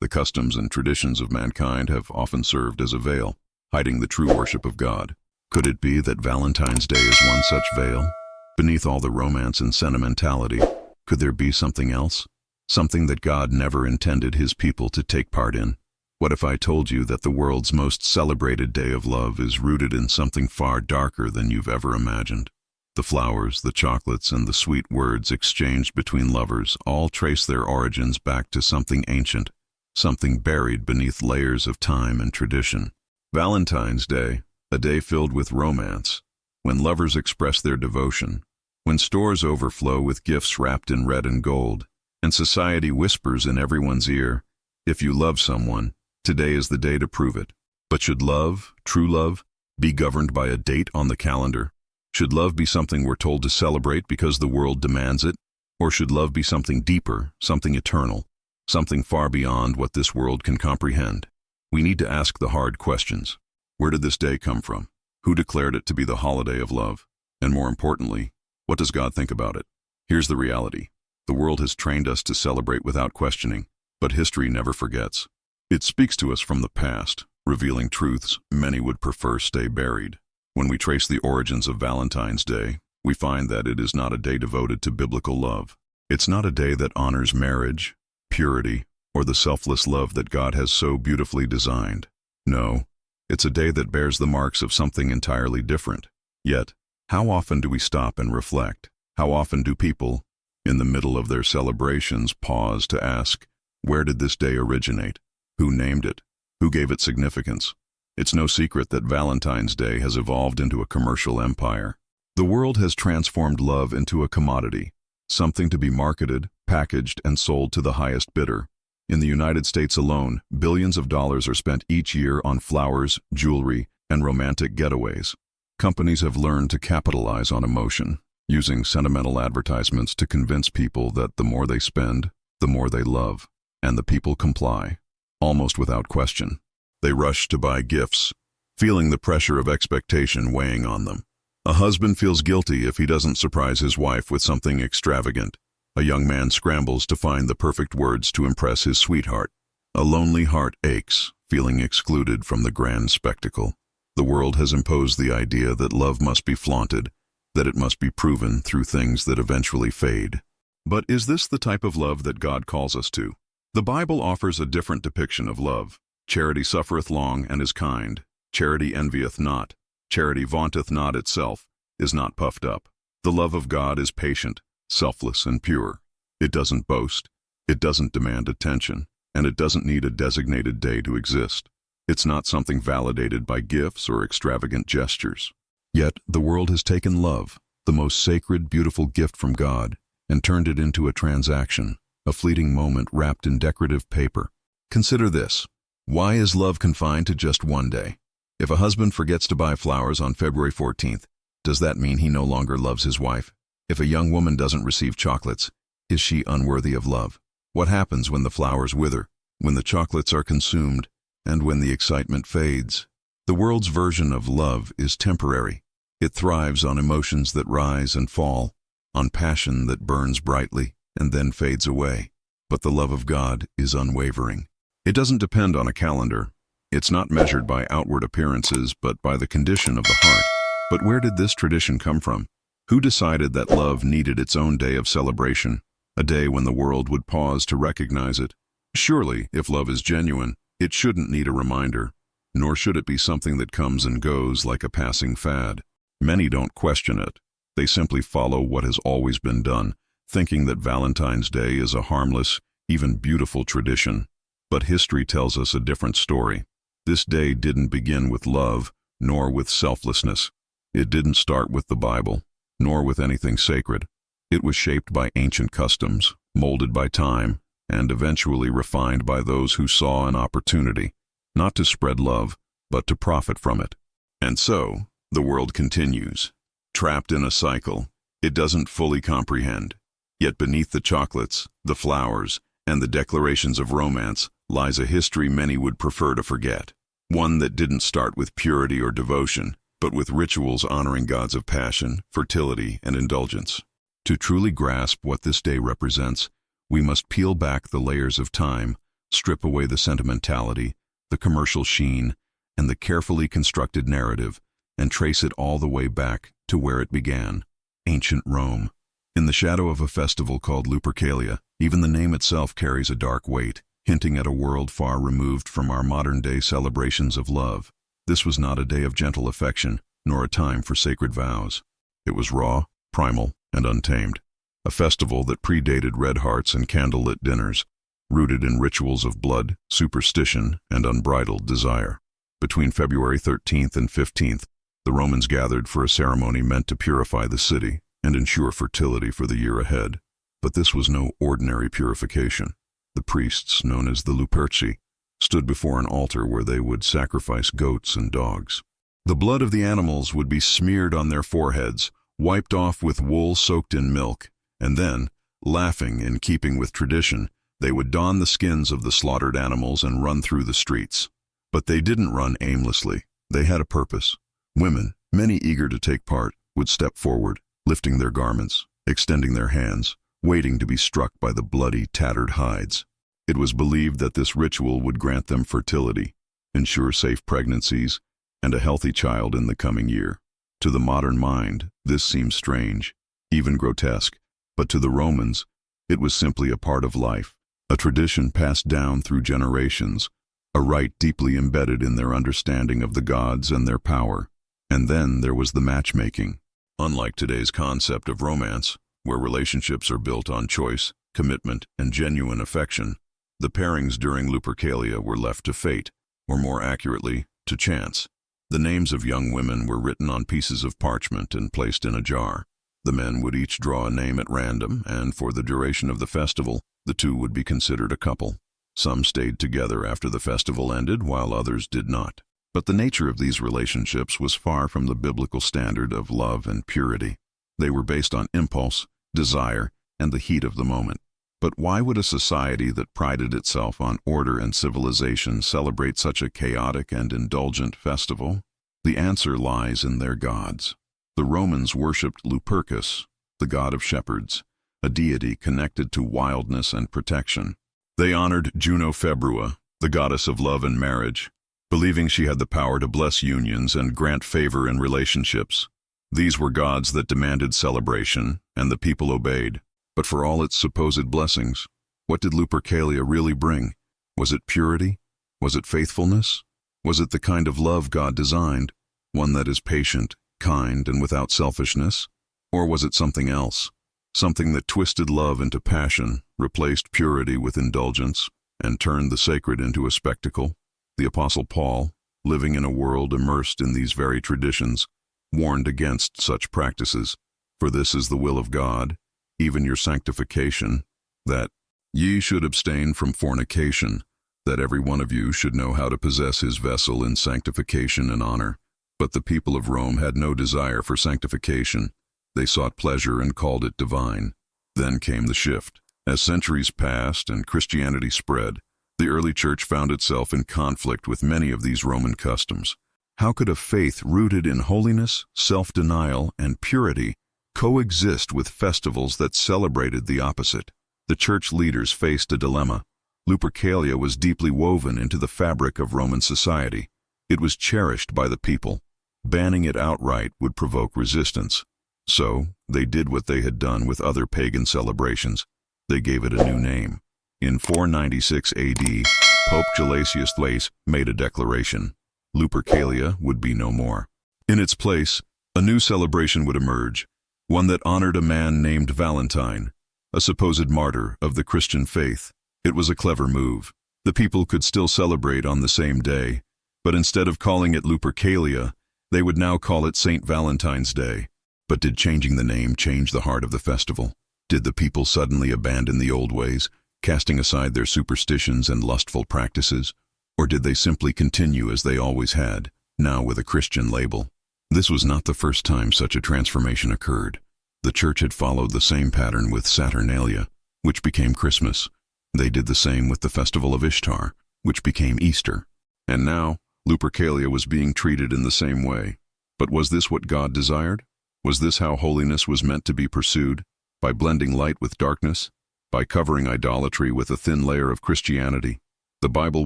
The customs and traditions of mankind have often served as a veil, hiding the true worship of God. Could it be that Valentine's Day is one such veil? Beneath all the romance and sentimentality, could there be something else? Something that God never intended his people to take part in? What if I told you that the world's most celebrated day of love is rooted in something far darker than you've ever imagined? The flowers, the chocolates, and the sweet words exchanged between lovers all trace their origins back to something ancient, something buried beneath layers of time and tradition. Valentine's Day, a day filled with romance, when lovers express their devotion, when stores overflow with gifts wrapped in red and gold, and society whispers in everyone's ear, if you love someone, today is the day to prove it. But should love, true love, be governed by a date on the calendar? Should love be something we're told to celebrate because the world demands it? Or should love be something deeper, something eternal, something far beyond what this world can comprehend? We need to ask the hard questions. Where did this day come from? Who declared it to be the holiday of love? And more importantly, what does God think about it? Here's the reality. The world has trained us to celebrate without questioning, but history never forgets. It speaks to us from the past, revealing truths many would prefer stay buried. When we trace the origins of Valentine's Day, we find that it is not a day devoted to biblical love. It's not a day that honors marriage, purity, or the selfless love that God has so beautifully designed. No, it's a day that bears the marks of something entirely different. Yet, how often do we stop and reflect? How often do people, in the middle of their celebrations, pause to ask, where did this day originate? Who named it? Who gave it significance? It's no secret that Valentine's Day has evolved into a commercial empire. The world has transformed love into a commodity, something to be marketed, packaged, and sold to the highest bidder. In the United States alone, billions of dollars are spent each year on flowers, jewelry, and romantic getaways. Companies have learned to capitalize on emotion, using sentimental advertisements to convince people that the more they spend, the more they love, and the people comply, almost without question. They rush to buy gifts, feeling the pressure of expectation weighing on them. A husband feels guilty if he doesn't surprise his wife with something extravagant. A young man scrambles to find the perfect words to impress his sweetheart. A lonely heart aches, feeling excluded from the grand spectacle. The world has imposed the idea that love must be flaunted, that it must be proven through things that eventually fade. But is this the type of love that God calls us to? The Bible offers a different depiction of love. Charity suffereth long and is kind. Charity envieth not. Charity vaunteth not itself, is not puffed up. The love of God is patient, selfless, and pure. It doesn't boast. It doesn't demand attention. And it doesn't need a designated day to exist. It's not something validated by gifts or extravagant gestures. Yet the world has taken love, the most sacred, beautiful gift from God, and turned it into a transaction, a fleeting moment wrapped in decorative paper. Consider this. Why is love confined to just one day? If a husband forgets to buy flowers on February 14th, does that mean he no longer loves his wife? If a young woman doesn't receive chocolates, is she unworthy of love? What happens when the flowers wither, when the chocolates are consumed, and when the excitement fades? The world's version of love is temporary. It thrives on emotions that rise and fall, on passion that burns brightly and then fades away. But the love of God is unwavering. It doesn't depend on a calendar. It's not measured by outward appearances, but by the condition of the heart. But where did this tradition come from? Who decided that love needed its own day of celebration, a day when the world would pause to recognize it? Surely, if love is genuine, it shouldn't need a reminder, nor should it be something that comes and goes like a passing fad. Many don't question it. They simply follow what has always been done, thinking that Valentine's Day is a harmless, even beautiful tradition. But history tells us a different story. This day didn't begin with love, nor with selflessness. It didn't start with the Bible, nor with anything sacred. It was shaped by ancient customs, molded by time, and eventually refined by those who saw an opportunity, not to spread love, but to profit from it. And so, the world continues, trapped in a cycle it doesn't fully comprehend. Yet beneath the chocolates, the flowers, and the declarations of romance lies a history many would prefer to forget. One that didn't start with purity or devotion, but with rituals honoring gods of passion, fertility, and indulgence. To truly grasp what this day represents, we must peel back the layers of time, Strip away the sentimentality, the commercial sheen, and the carefully constructed narrative, and trace it all the way back to where it began, ancient Rome. In the shadow of a festival called Lupercalia, even the name itself carries a dark weight, hinting at a world far removed from our modern-day celebrations of love. This was not a day of gentle affection, nor a time for sacred vows. It was raw, primal, and untamed. A festival that predated red hearts and candlelit dinners, rooted in rituals of blood, superstition, and unbridled desire. Between February 13th and 15th, the Romans gathered for a ceremony meant to purify the city and ensure fertility for the year ahead. But this was no ordinary purification. The priests, known as the Luperci, stood before an altar where they would sacrifice goats and dogs. The blood of the animals would be smeared on their foreheads, wiped off with wool soaked in milk, and then, laughing in keeping with tradition, they would don the skins of the slaughtered animals and run through the streets. But they didn't run aimlessly. They had a purpose. Women, many eager to take part, would step forward, lifting their garments, extending their hands, waiting to be struck by the bloody, tattered hides. It was believed that this ritual would grant them fertility, ensure safe pregnancies, and a healthy child in the coming year. To the modern mind, this seems strange, even grotesque, but to the Romans, it was simply a part of life, a tradition passed down through generations, a rite deeply embedded in their understanding of the gods and their power. And then there was the matchmaking. Unlike today's concept of romance, where relationships are built on choice, commitment, and genuine affection, the pairings during Lupercalia were left to fate, or more accurately, to chance. The names of young women were written on pieces of parchment and placed in a jar. The men would each draw a name at random, and for the duration of the festival, the two would be considered a couple. Some stayed together after the festival ended, while others did not. But the nature of these relationships was far from the biblical standard of love and purity. They were based on impulse, desire, and the heat of the moment. But why would a society that prided itself on order and civilization celebrate such a chaotic and indulgent festival? The answer lies in their gods. The Romans worshipped Lupercus, the god of shepherds, a deity connected to wildness and protection. They honored Juno Februa, the goddess of love and marriage, believing she had the power to bless unions and grant favor in relationships. These were gods that demanded celebration, and the people obeyed. But for all its supposed blessings, what did Lupercalia really bring? Was it purity? Was it faithfulness? Was it the kind of love God designed, one that is patient, kind, and without selfishness? Or was it something else? Something that twisted love into passion, replaced purity with indulgence, and turned the sacred into a spectacle? The Apostle Paul, living in a world immersed in these very traditions, warned against such practices. For this is the will of God, even your sanctification, that ye should abstain from fornication, that every one of you should know how to possess his vessel in sanctification and honor. But the people of Rome had no desire for sanctification. They sought pleasure and called it divine. Then came the shift. As centuries passed and Christianity spread, the early church found itself in conflict with many of these Roman customs. How could a faith rooted in holiness, self-denial, and purity coexist with festivals that celebrated the opposite? The church leaders faced a dilemma. Lupercalia was deeply woven into the fabric of Roman society. It was cherished by the people. Banning it outright would provoke resistance. So, they did what they had done with other pagan celebrations. They gave it a new name. In 496 AD, Pope Gelasius II made a declaration. Lupercalia would be no more. In its place, a new celebration would emerge, one that honored a man named Valentine, a supposed martyr of the Christian faith. It was a clever move. The people could still celebrate on the same day, but instead of calling it Lupercalia, they would now call it St. Valentine's Day. But did changing the name change the heart of the festival? Did the people suddenly abandon the old ways, casting aside their superstitions and lustful practices? Or did they simply continue as they always had, now with a Christian label? This was not the first time such a transformation occurred. The church had followed the same pattern with Saturnalia, which became Christmas. They did the same with the festival of Ishtar, which became Easter. And now, Lupercalia was being treated in the same way. But was this what God desired? Was this how holiness was meant to be pursued? By blending light with darkness? By covering idolatry with a thin layer of Christianity? The Bible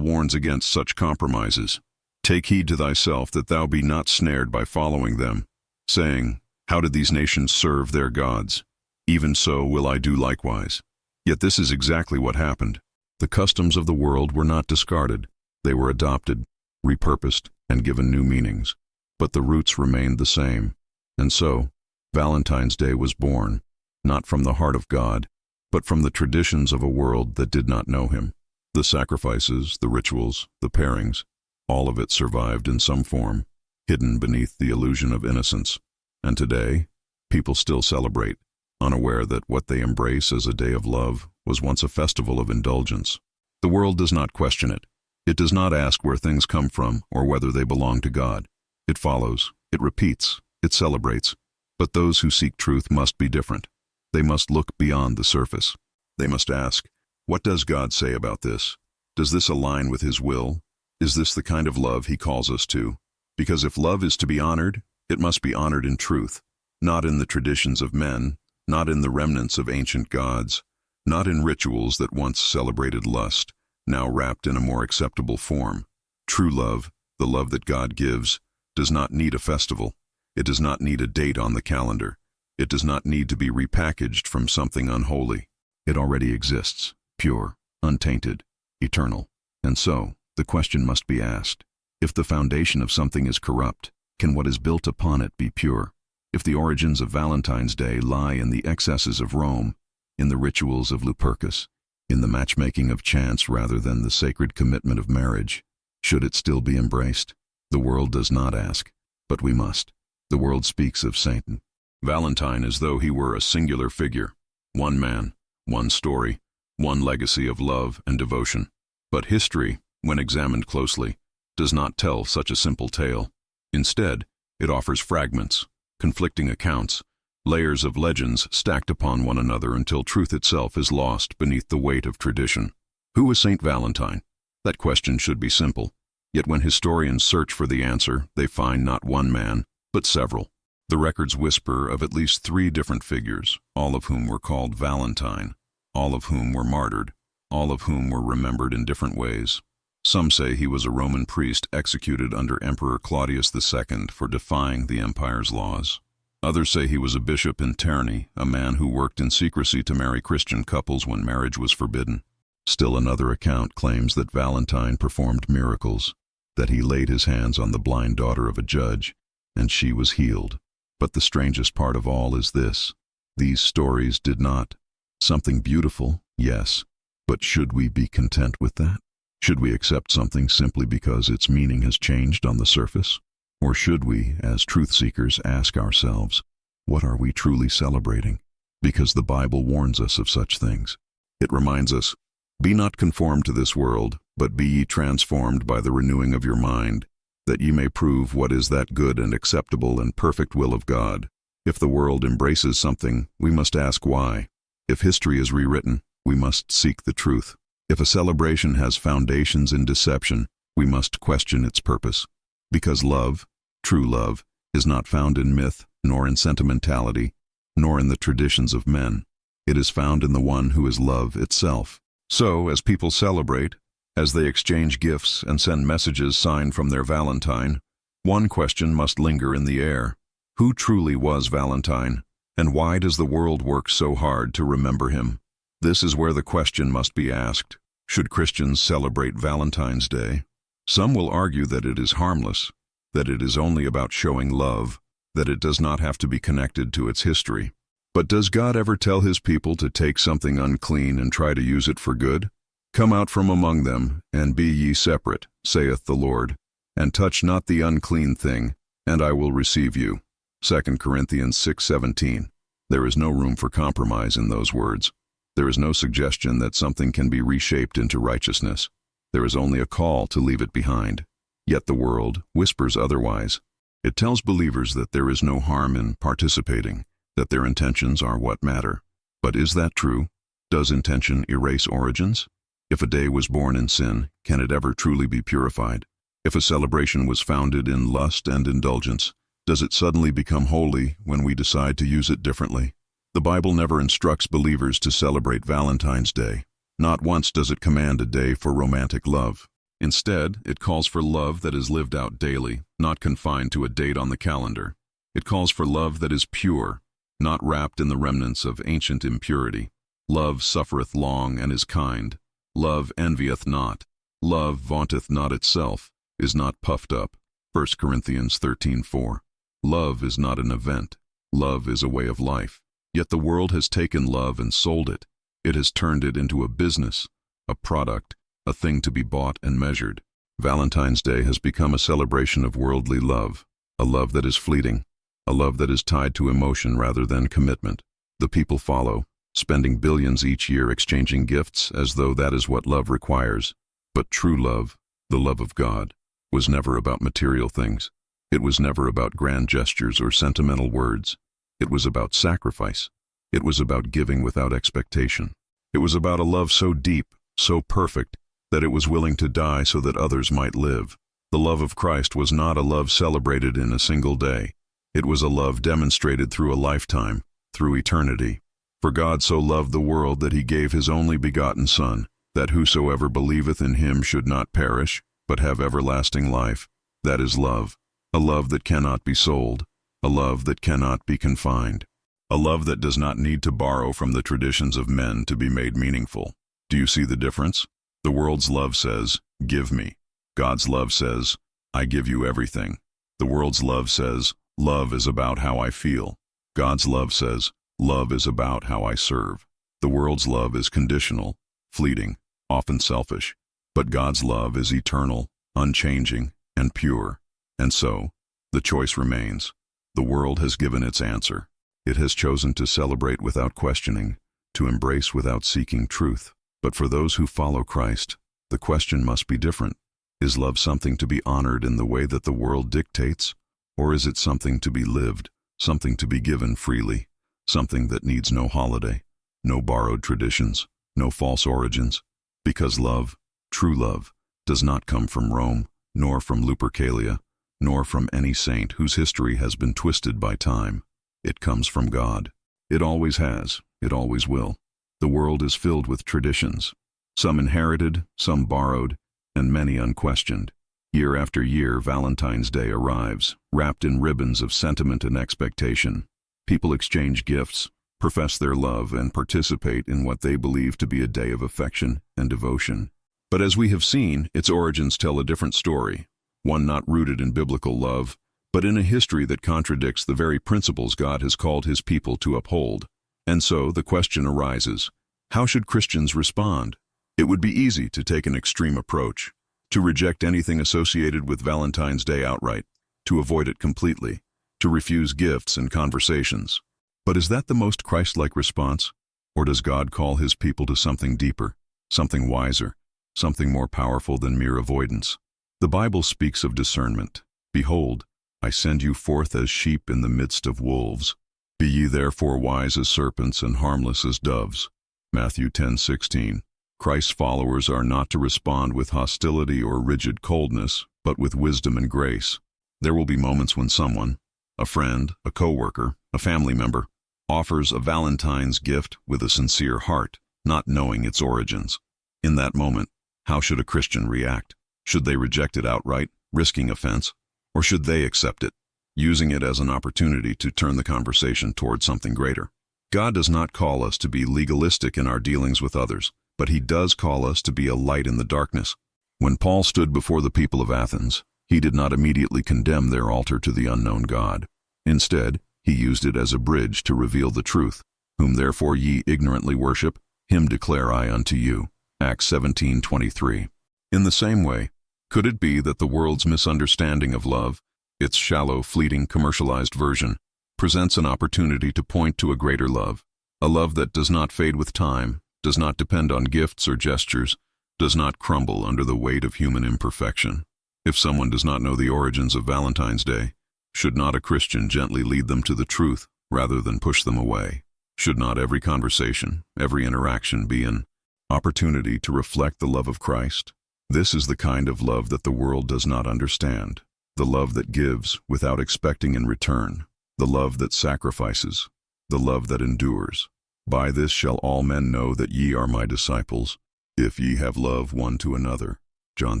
warns against such compromises. Take heed to thyself that thou be not snared by following them, saying, How did these nations serve their gods? Even so will I do likewise. Yet this is exactly what happened. The customs of the world were not discarded. They were adopted, repurposed, and given new meanings. But the roots remained the same. And so, Valentine's Day was born, not from the heart of God, but from the traditions of a world that did not know him. The sacrifices, the rituals, the pairings, all of it survived in some form, hidden beneath the illusion of innocence. And today, people still celebrate, unaware that what they embrace as a day of love was once a festival of indulgence. The world does not question it. It does not ask where things come from or whether they belong to God. It follows, it repeats, it celebrates. But those who seek truth must be different. They must look beyond the surface. They must ask, what does God say about this? Does this align with his will? Is this the kind of love he calls us to? Because if love is to be honored, it must be honored in truth, not in the traditions of men, not in the remnants of ancient gods, not in rituals that once celebrated lust, now wrapped in a more acceptable form. True love, the love that God gives, does not need a festival. It does not need a date on the calendar. It does not need to be repackaged from something unholy. It already exists, pure, untainted, eternal. And so, the question must be asked, if the foundation of something is corrupt, can what is built upon it be pure? If the origins of Valentine's Day lie in the excesses of Rome, in the rituals of Lupercus, in the matchmaking of chance rather than the sacred commitment of marriage, should it still be embraced? The world does not ask, but we must. The world speaks of Satan. Valentine as though he were a singular figure, one man, one story, one legacy of love and devotion. But history, when examined closely, does not tell such a simple tale. Instead, it offers fragments, conflicting accounts, layers of legends stacked upon one another until truth itself is lost beneath the weight of tradition. Who was Saint Valentine? That question should be simple. Yet when historians search for the answer, they find not one man, but several. The records whisper of at least 3 different figures, all of whom were called Valentine, all of whom were martyred, all of whom were remembered in different ways. Some say he was a Roman priest executed under Emperor Claudius II for defying the empire's laws. Others say he was a bishop in Terni, a man who worked in secrecy to marry Christian couples when marriage was forbidden. Still another account claims that Valentine performed miracles, that he laid his hands on the blind daughter of a judge, and she was healed. But the strangest part of all is this: these stories did not. Something beautiful, yes, but should we be content with that? Should we accept something simply because its meaning has changed on the surface? Or should we, as truth seekers, ask ourselves, what are we truly celebrating? Because the Bible warns us of such things. It reminds us, be not conformed to this world, but be ye transformed by the renewing of your mind, that ye may prove what is that good and acceptable and perfect will of God. If the world embraces something, we must ask why. If history is rewritten, we must seek the truth. If a celebration has foundations in deception, we must question its purpose. Because love, true love, is not found in myth, nor in sentimentality, nor in the traditions of men. It is found in the one who is love itself. So, as people celebrate, as they exchange gifts and send messages signed from their Valentine, one question must linger in the air. Who truly was Valentine, and why does the world work so hard to remember him? This is where the question must be asked. Should Christians celebrate Valentine's Day? Some will argue that it is harmless, that it is only about showing love, that it does not have to be connected to its history. But does God ever tell his people to take something unclean and try to use it for good? Come out from among them, and be ye separate, saith the Lord, and touch not the unclean thing, and I will receive you. 2 Corinthians 6:17. There is no room for compromise in those words. There is no suggestion that something can be reshaped into righteousness. There is only a call to leave it behind. Yet the world whispers otherwise. It tells believers that there is no harm in participating, that their intentions are what matter. But is that true? Does intention erase origins? If a day was born in sin, can it ever truly be purified? If a celebration was founded in lust and indulgence, does it suddenly become holy when we decide to use it differently? The Bible never instructs believers to celebrate Valentine's Day. Not once does it command a day for romantic love. Instead, it calls for love that is lived out daily, not confined to a date on the calendar. It calls for love that is pure, not wrapped in the remnants of ancient impurity. Love suffereth long and is kind. Love envieth not. Love vaunteth not itself, is not puffed up. 1 Corinthians 13:4. Love is not an event. Love is a way of life. Yet the world has taken love and sold it. It has turned it into a business, a product, a thing to be bought and measured. Valentine's Day has become a celebration of worldly love, a love that is fleeting, a love that is tied to emotion rather than commitment. The people follow, spending billions each year exchanging gifts as though that is what love requires. But true love, the love of God, was never about material things. It was never about grand gestures or sentimental words. It was about sacrifice. It was about giving without expectation. It was about a love so deep, so perfect, that it was willing to die so that others might live. The love of Christ was not a love celebrated in a single day. It was a love demonstrated through a lifetime, through eternity. For God so loved the world that he gave his only begotten Son, that whosoever believeth in him should not perish, but have everlasting life. That is love, a love that cannot be sold, a love that cannot be confined, a love that does not need to borrow from the traditions of men to be made meaningful. Do you see the difference? The world's love says, give me. God's love says, I give you everything. The world's love says, love is about how I feel. God's love says, love is about how I serve. The world's love is conditional, fleeting, often selfish. But God's love is eternal, unchanging, and pure. And so, the choice remains. The world has given its answer. It has chosen to celebrate without questioning, to embrace without seeking truth. But for those who follow Christ, the question must be different. Is love something to be honored in the way that the world dictates? Or is it something to be lived, something to be given freely, something that needs no holiday, no borrowed traditions, no false origins? Because love, true love, does not come from Rome, nor from Lupercalia, nor from any saint whose history has been twisted by time. It comes from God. It always has, it always will. The world is filled with traditions, some inherited, some borrowed, and many unquestioned. Year after year, Valentine's Day arrives, wrapped in ribbons of sentiment and expectation. People exchange gifts, profess their love, and participate in what they believe to be a day of affection and devotion. But as we have seen, its origins tell a different story, one not rooted in biblical love, but in a history that contradicts the very principles God has called his people to uphold. And so the question arises, how should Christians respond? It would be easy to take an extreme approach, to reject anything associated with Valentine's Day outright, to avoid it completely, to refuse gifts and conversations. But is that the most Christ-like response? Or does God call his people to something deeper, something wiser, something more powerful than mere avoidance? The Bible speaks of discernment. Behold, I send you forth as sheep in the midst of wolves. Be ye therefore wise as serpents and harmless as doves. Matthew 10:16. Christ's followers are not to respond with hostility or rigid coldness, but with wisdom and grace. There will be moments when someone, a friend, a co-worker, a family member, offers a Valentine's gift with a sincere heart, not knowing its origins. In that moment, how should a Christian react? Should they reject it outright, risking offense? Or should they accept it, using it as an opportunity to turn the conversation toward something greater? God does not call us to be legalistic in our dealings with others, but he does call us to be a light in the darkness. When Paul stood before the people of Athens, he did not immediately condemn their altar to the unknown God. Instead, he used it as a bridge to reveal the truth. Whom therefore ye ignorantly worship, him declare I unto you. Acts 17:23. In the same way, could it be that the world's misunderstanding of love, its shallow, fleeting, commercialized version, presents an opportunity to point to a greater love, a love that does not fade with time, does not depend on gifts or gestures, does not crumble under the weight of human imperfection? If someone does not know the origins of Valentine's Day, should not a Christian gently lead them to the truth rather than push them away? Should not every conversation, every interaction be an opportunity to reflect the love of Christ? This is the kind of love that the world does not understand, the love that gives without expecting in return, the love that sacrifices, the love that endures. By this shall all men know that ye are my disciples, If ye have love one to another. John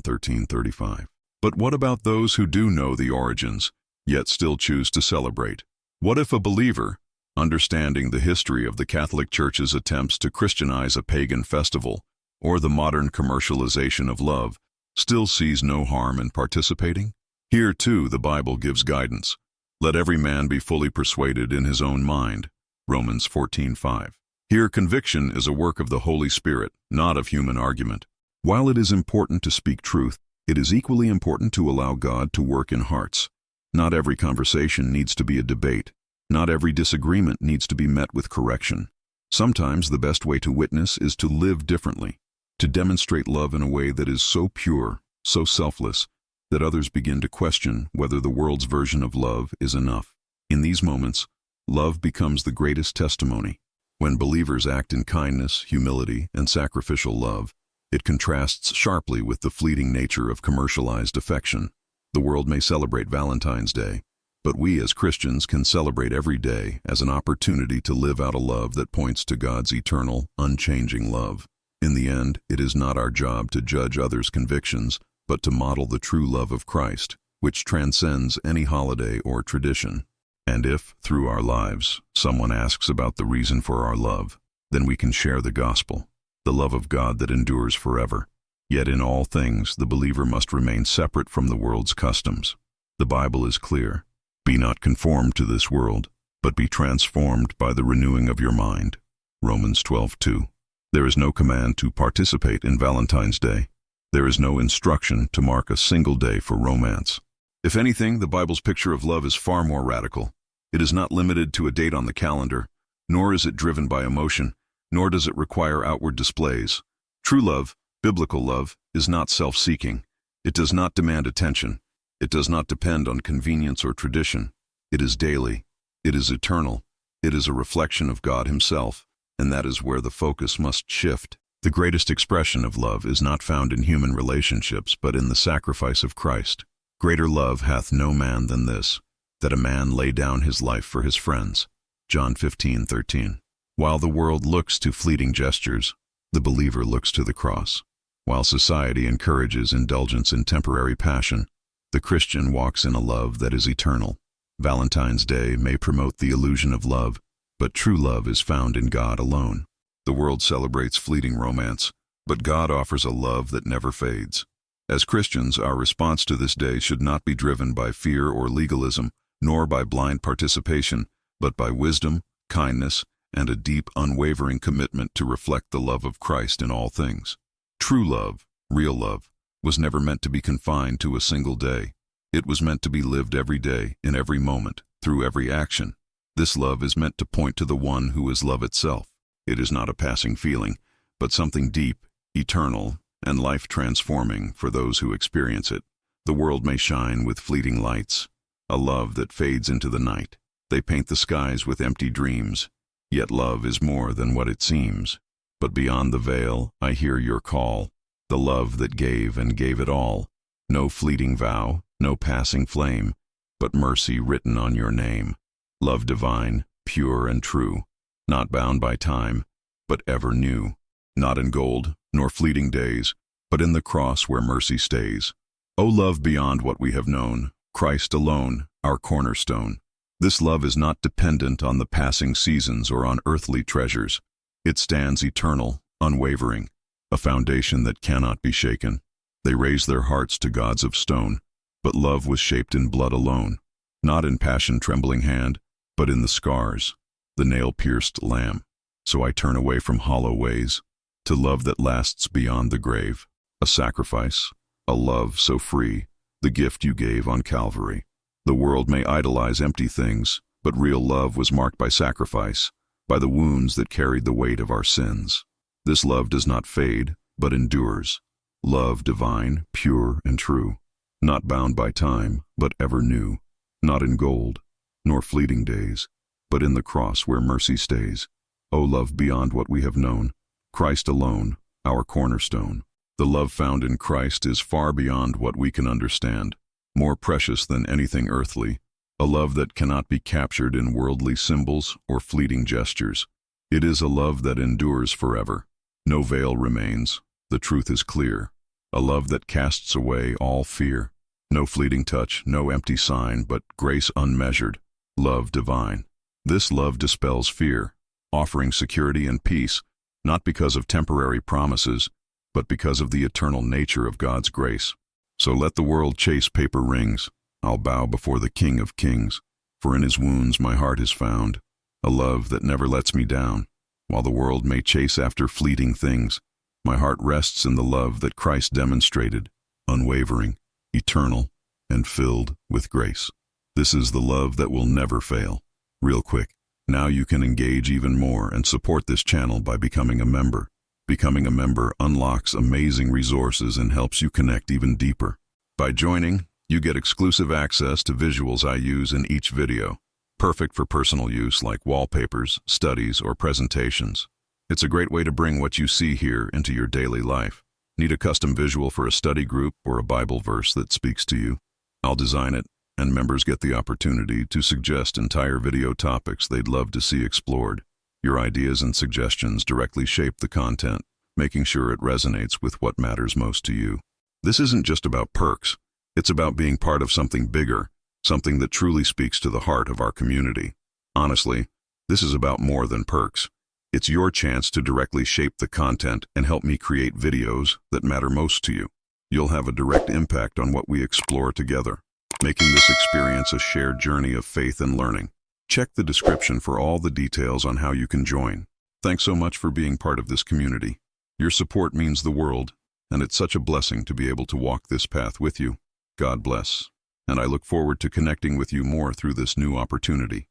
13:35. But what about those who do know the origins, yet still choose to celebrate? What if a believer, understanding the history of the Catholic Church's attempts to Christianize a pagan festival, or the modern commercialization of love, still sees no harm in participating? Here, too, the Bible gives guidance. Let every man be fully persuaded in his own mind. Romans 14:5. Here, conviction is a work of the Holy Spirit, not of human argument. While it is important to speak truth, it is equally important to allow God to work in hearts. Not every conversation needs to be a debate. Not every disagreement needs to be met with correction. Sometimes the best way to witness is to live differently, to demonstrate love in a way that is so pure, so selfless, that others begin to question whether the world's version of love is enough. In these moments, love becomes the greatest testimony. When believers act in kindness, humility, and sacrificial love, it contrasts sharply with the fleeting nature of commercialized affection. The world may celebrate Valentine's Day, but we as Christians can celebrate every day as an opportunity to live out a love that points to God's eternal, unchanging love. In the end, it is not our job to judge others' convictions, but to model the true love of Christ, which transcends any holiday or tradition. And if, through our lives, someone asks about the reason for our love, then we can share the gospel, the love of God that endures forever. Yet in all things, the believer must remain separate from the world's customs. The Bible is clear. Be not conformed to this world, but be transformed by the renewing of your mind. Romans 12:2. There is no command to participate in Valentine's Day. There is no instruction to mark a single day for romance. If anything, the Bible's picture of love is far more radical. It is not limited to a date on the calendar, nor is it driven by emotion, nor does it require outward displays. True love, biblical love, is not self-seeking. It does not demand attention. It does not depend on convenience or tradition. It is daily. It is eternal. It is a reflection of God Himself, and that is where the focus must shift. The greatest expression of love is not found in human relationships, but in the sacrifice of Christ. Greater love hath no man than this, that a man lay down his life for his friends. John 15:13. While the world looks to fleeting gestures, the believer looks to the cross. While society encourages indulgence in temporary passion, the Christian walks in a love that is eternal. Valentine's Day may promote the illusion of love, but true love is found in God alone. The world celebrates fleeting romance, but God offers a love that never fades. As Christians, our response to this day should not be driven by fear or legalism, nor by blind participation, but by wisdom, kindness, and a deep, unwavering commitment to reflect the love of Christ in all things. True love, real love, was never meant to be confined to a single day. It was meant to be lived every day, in every moment, through every action. This love is meant to point to the one who is love itself. It is not a passing feeling, but something deep, eternal, and life-transforming for those who experience it. The world may shine with fleeting lights, a love that fades into the night. They paint the skies with empty dreams, yet love is more than what it seems. But beyond the veil, I hear your call, the love that gave and gave it all. No fleeting vow, no passing flame, but mercy written on your name. Love divine, pure and true, not bound by time, but ever new. Not in gold, nor fleeting days, but in the cross where mercy stays. O love beyond what we have known, Christ alone, our cornerstone. This love is not dependent on the passing seasons or on earthly treasures. It stands eternal, unwavering, a foundation that cannot be shaken. They raise their hearts to gods of stone, but love was shaped in blood alone, not in passion-trembling hand, but in the scars, the nail-pierced lamb. So I turn away from hollow ways, to love that lasts beyond the grave, a sacrifice, a love so free, the gift you gave on Calvary. The world may idolize empty things, but real love was marked by sacrifice, by the wounds that carried the weight of our sins. This love does not fade, but endures. Love divine, pure, and true, not bound by time, but ever new, not in gold, nor fleeting days, but in the cross where mercy stays. O love beyond what we have known, Christ alone, our cornerstone. The love found in Christ is far beyond what we can understand, more precious than anything earthly, a love that cannot be captured in worldly symbols or fleeting gestures. It is a love that endures forever. No veil remains, The truth is clear. A love that casts away all fear. No fleeting touch, no empty sign, but grace unmeasured, love divine. This love dispels fear, offering security and peace, not because of temporary promises, but because of the eternal nature of God's grace. So let the world chase paper rings. I'll bow before the King of Kings, for in his wounds my heart is found, a love that never lets me down. While the world may chase after fleeting things, my heart rests in the love that Christ demonstrated, unwavering, eternal, and filled with grace. This is the love that will never fail. Real quick, now you can engage even more and support this channel by becoming a member. Becoming a member unlocks amazing resources and helps you connect even deeper. By joining, you get exclusive access to visuals I use in each video, perfect for personal use like wallpapers, studies, or presentations. It's a great way to bring what you see here into your daily life. Need a custom visual for a study group or a Bible verse that speaks to you? I'll design it, and members get the opportunity to suggest entire video topics they'd love to see explored. Your ideas and suggestions directly shape the content, making sure it resonates with what matters most to you. This isn't just about perks. It's about being part of something bigger, something that truly speaks to the heart of our community. Honestly, this is about more than perks. It's your chance to directly shape the content and help me create videos that matter most to you. You'll have a direct impact on what we explore together, making this experience a shared journey of faith and learning. Check the description for all the details on how you can join. Thanks so much for being part of this community. Your support means the world, and it's such a blessing to be able to walk this path with you. God bless, and I look forward to connecting with you more through this new opportunity.